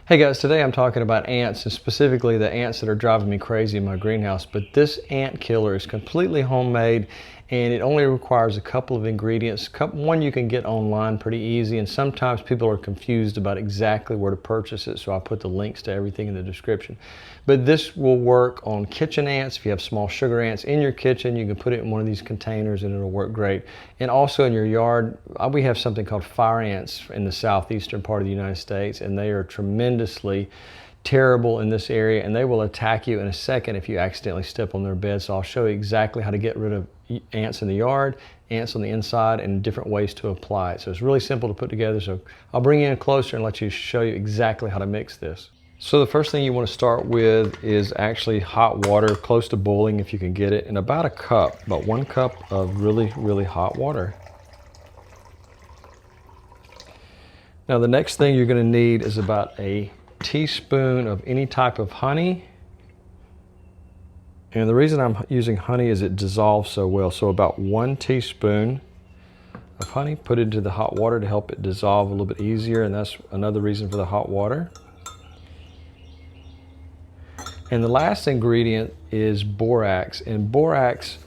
Hey guys, today I'm talking about ants, and specifically the ants that are driving me crazy in my greenhouse. But this ant killer is completely homemade, and it only requires a couple of ingredients. One you can get online pretty easy, and sometimes people are confused about exactly where to purchase it, so I'll put the links to everything in the description. But this will work on kitchen ants. If you have small sugar ants in your kitchen, you can put it in one of these containers and it'll work great. And also in your yard, we have something called fire ants in the southeastern part of the United States, and they are tremendously terrible in this area, and they will attack you in a second if you accidentally step on their bed. So I'll show you exactly how to get rid of ants in the yard, ants on the inside, and different ways to apply it. So it's really simple to put together. So I'll bring you in closer and let you show you exactly how to mix this. So the first thing you want to start with is actually hot water, close to boiling if you can get it, and about a cup, about 1 cup of really, really hot water. Now the next thing you're going to need is about a teaspoon of any type of honey. And the reason I'm using honey is it dissolves so well. So about 1 teaspoon of honey, put it into the hot water to help it dissolve a little bit easier, and that's another reason for the hot water. And the last ingredient is borax, and borax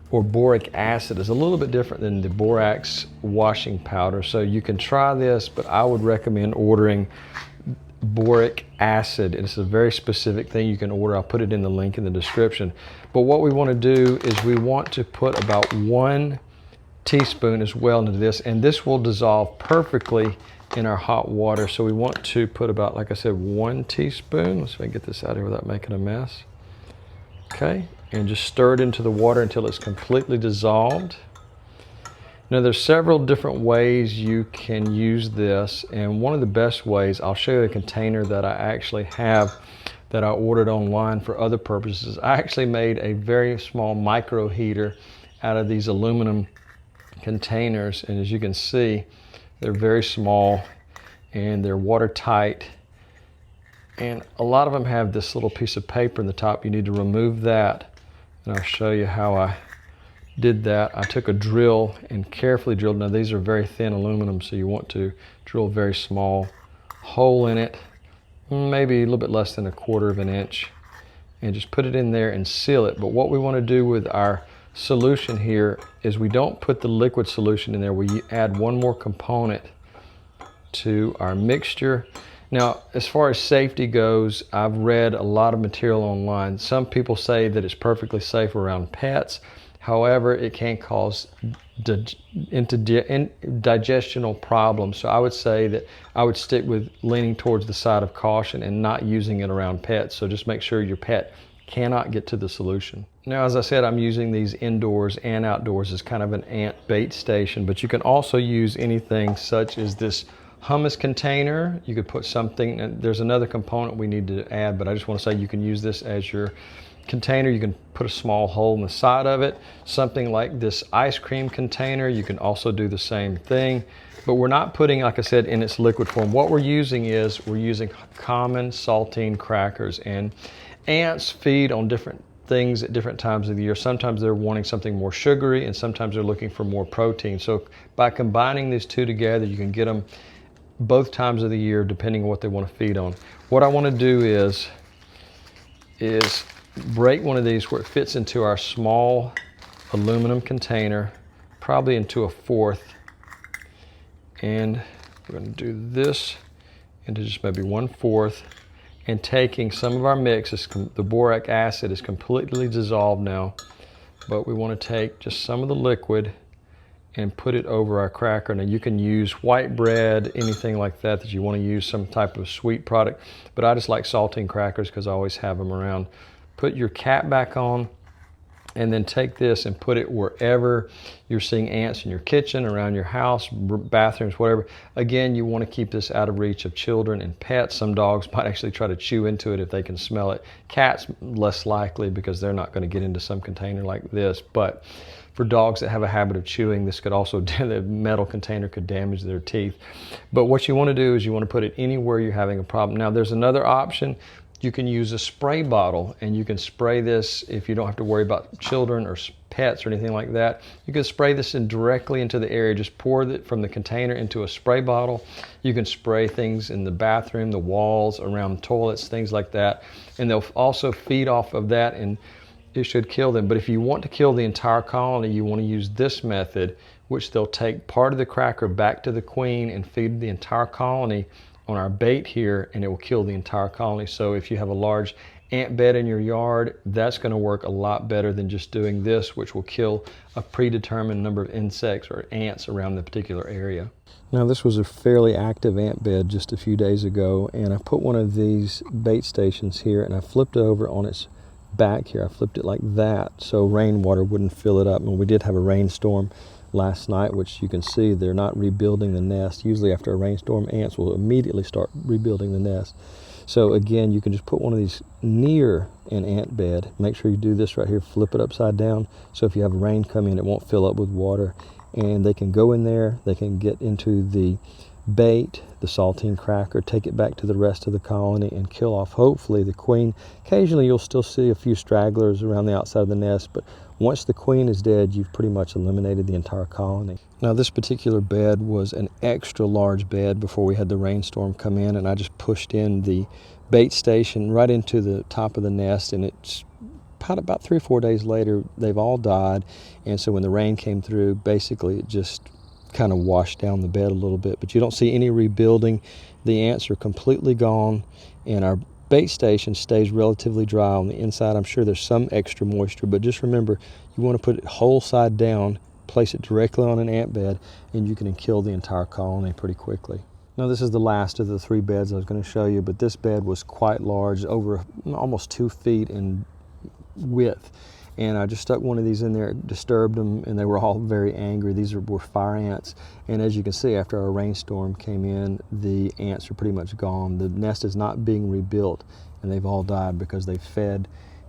or boric acid is a little bit different than the borax washing powder. So you can try this, but I would recommend ordering boric acid. It's a very specific thing you can order. I'll put it in the link in the description. But what we want to do is we want to put about 1 teaspoon as well into this, and this will dissolve perfectly in our hot water. So we want to put about, like I said, 1 teaspoon. Let's see if I can get this out of here without making a mess. Okay, and just stir it into the water until it's completely dissolved. Now there's several different ways you can use this, and one of the best ways, I'll show you a container that I actually have that I ordered online for other purposes. I actually made a very small micro heater out of these aluminum containers, and as you can see, they're very small and they're watertight. And a lot of them have this little piece of paper in the top. You need to remove that, and I'll show you how I did that. I took a drill and carefully drilled. Now these are very thin aluminum, so you want to drill a very small hole in it, maybe a little bit less than 1/4 of an inch, and just put it in there and seal it. But what we want to do with our solution here is we don't put the liquid solution in there. We add one more component to our mixture. Now, as far as safety goes, I've read a lot of material online. Some people say that it's perfectly safe around pets. However, it can cause digestional problems. So I would say that I would stick with leaning towards the side of caution and not using it around pets. So just make sure your pet cannot get to the solution. Now, as I said, I'm using these indoors and outdoors as kind of an ant bait station, but you can also use anything such as this hummus container. You could put something, and there's another component we need to add, but I just want to say you can use this as your container. You can put a small hole in the side of it. Something like this ice cream container, you can also do the same thing, but we're not putting, like I said, in its liquid form. What we're using common saltine crackers, and ants feed on different things at different times of the year. Sometimes they're wanting something more sugary, and sometimes they're looking for more protein. So by combining these two together, you can get them both times of the year depending on what they want to feed on. What I want to do is break one of these where it fits into our small aluminum container, probably into 1/4. And we're going to do this into just maybe 1/4. And taking some of our mix, the boric acid is completely dissolved now, but we want to take just some of the liquid and put it over our cracker. Now you can use white bread, anything like that you want to use, some type of sweet product, but I just like saltine crackers because I always have them around. Put your cap back on, and then take this and put it wherever you're seeing ants in your kitchen, around your house, bathrooms, whatever. Again, you want to keep this out of reach of children and pets. Some dogs might actually try to chew into it if they can smell it. Cats, less likely, because they're not going to get into some container like this. But for dogs that have a habit of chewing, this could also, the metal container could damage their teeth. But what you want to do is you want to put it anywhere you're having a problem. Now, there's another option. You can use a spray bottle, and you can spray this if you don't have to worry about children or pets or anything like that, you can spray this in directly into the area. Just pour it from the container into a spray bottle. You can spray things in the bathroom, the walls, around toilets, things like that. And they'll also feed off of that, and it should kill them. But if you want to kill the entire colony, you want to use this method, which they'll take part of the cracker back to the queen and feed the entire colony on our bait here, and it will kill the entire colony. So if you have a large ant bed in your yard, that's going to work a lot better than just doing this, which will kill a predetermined number of insects or ants around the particular area. Now, this was a fairly active ant bed just a few days ago, and I put one of these bait stations here, and I flipped it over on its back here. I flipped it like that so rainwater wouldn't fill it up. And we did have a rainstorm last night, which you can see they're not rebuilding the nest. Usually after a rainstorm, ants will immediately start rebuilding the nest. So again, you can just put one of these near an ant bed. Make sure you do this right here, flip it upside down, so if you have rain come in, it won't fill up with water. And they can go in there, they can get into the bait, the saltine cracker, take it back to the rest of the colony and kill off, hopefully, the queen. Occasionally you'll still see a few stragglers around the outside of the nest, but once the queen is dead, you've pretty much eliminated the entire colony. Now, this particular bed was an extra large bed before we had the rainstorm come in, and I just pushed in the bait station right into the top of the nest, and it's about 3 or 4 days later, they've all died. And so when the rain came through, basically it just kind of washed down the bed a little bit, but you don't see any rebuilding. The ants are completely gone, and our bait station stays relatively dry on the inside. I'm sure there's some extra moisture, but just remember, you want to put it whole side down, place it directly on an ant bed, and you can kill the entire colony pretty quickly. Now, this is the last of the 3 beds I was going to show you, but this bed was quite large, over almost 2 feet in width. And I just stuck one of these in there, disturbed them, and they were all very angry. These were fire ants. And as you can see, after our rainstorm came in, the ants are pretty much gone. The nest is not being rebuilt, and they've all died because they fed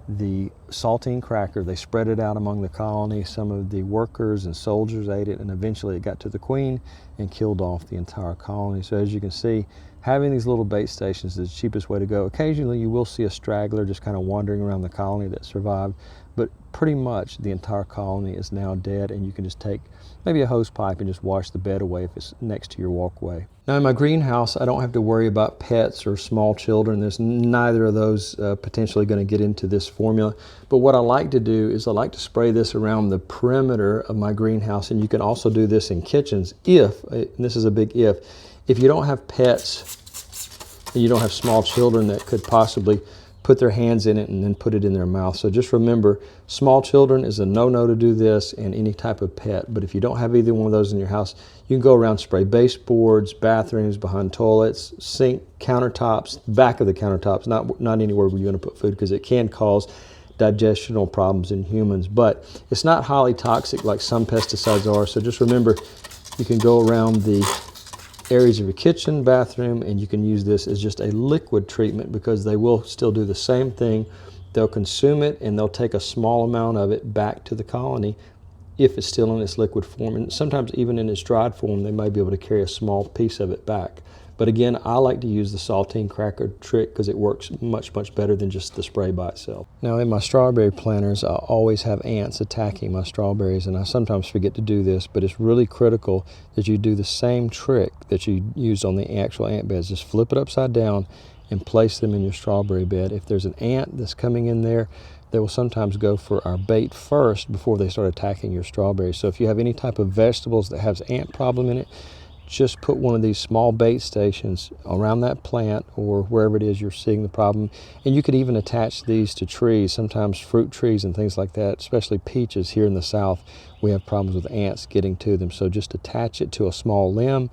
the saltine cracker. They spread it out among the colony. Some of the workers and soldiers ate it, and eventually it got to the queen and killed off the entire colony. So as you can see, having these little bait stations is the cheapest way to go. Occasionally you will see a straggler just kind of wandering around the colony that survived, but pretty much the entire colony is now dead, and you can just take maybe a hose pipe and just wash the bed away if it's next to your walkway. Now, in my greenhouse, I don't have to worry about pets or small children. There's neither of those potentially going to get into this formula. But what I like to do is I like to spray this around the perimeter of my greenhouse, and you can also do this in kitchens if, and this is a big if you don't have pets and you don't have small children that could possibly put their hands in it and then put it in their mouth. So just remember, small children is a no-no to do this, and any type of pet. But if you don't have either one of those in your house, you can go around, spray baseboards, bathrooms, behind toilets, sink, countertops, back of the countertops, not anywhere where you want to put food, because it can cause digestional problems in humans. But it's not highly toxic like some pesticides are. So just remember, you can go around the areas of your kitchen, bathroom, and you can use this as just a liquid treatment, because they will still do the same thing. They'll consume it, and they'll take a small amount of it back to the colony if it's still in its liquid form. And sometimes even in its dried form, they may be able to carry a small piece of it back. But again, I like to use the saltine cracker trick because it works much, much better than just the spray by itself. Now, in my strawberry planters, I always have ants attacking my strawberries, and I sometimes forget to do this, but it's really critical that you do the same trick that you used on the actual ant beds. Just flip it upside down and place them in your strawberry bed. If there's an ant that's coming in there, they will sometimes go for our bait first before they start attacking your strawberries. So if you have any type of vegetables that has ant problem in it, just put one of these small bait stations around that plant or wherever it is you're seeing the problem. And you could even attach these to trees, sometimes fruit trees and things like that, especially peaches here in the South. We have problems with ants getting to them. So just attach it to a small limb,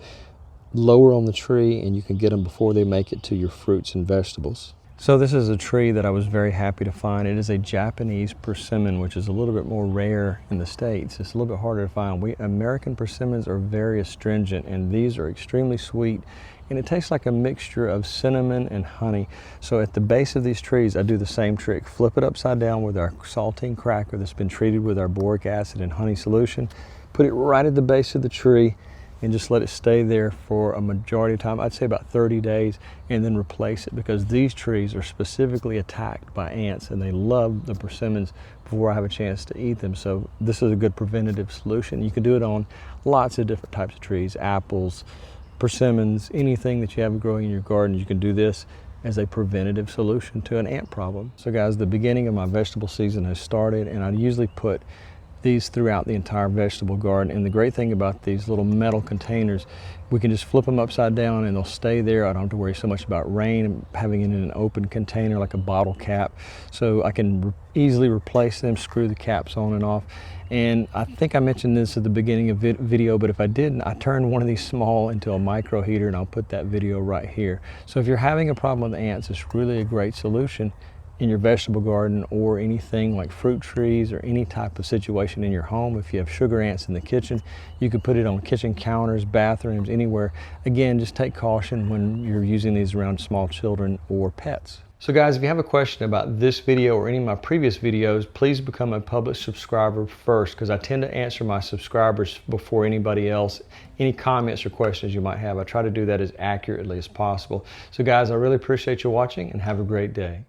lower on the tree, and you can get them before they make it to your fruits and vegetables. So this is a tree that I was very happy to find. It is a Japanese persimmon, which is a little bit more rare in the States. It's a little bit harder to find. American persimmons are very astringent, and these are extremely sweet. And it tastes like a mixture of cinnamon and honey. So at the base of these trees, I do the same trick. Flip it upside down with our saltine cracker that's been treated with our boric acid and honey solution. Put it right at the base of the tree, and just let it stay there for a majority of time. I'd say about 30 days, and then replace it, because these trees are specifically attacked by ants and they love the persimmons before I have a chance to eat them. So this is a good preventative solution. You can do it on lots of different types of trees, apples, persimmons, anything that you have growing in your garden. You can do this as a preventative solution to an ant problem. So guys, the beginning of my vegetable season has started, and I usually put these throughout the entire vegetable garden. And the great thing about these little metal containers, we can just flip them upside down and they'll stay there. I don't have to worry so much about rain and having it in an open container like a bottle cap. So I can easily replace them, screw the caps on and off. And I think I mentioned this at the beginning of video, but if I didn't, I turned one of these small into a micro heater, and I'll put that video right here. So if you're having a problem with ants, it's really a great solution in your vegetable garden, or anything like fruit trees, or any type of situation in your home. If you have sugar ants in the kitchen, you could put it on kitchen counters, bathrooms, anywhere. Again, just take caution when you're using these around small children or pets. So guys, if you have a question about this video or any of my previous videos, please become a public subscriber first, because I tend to answer my subscribers before anybody else. Any comments or questions you might have, I try to do that as accurately as possible. So guys, I really appreciate you watching, and have a great day.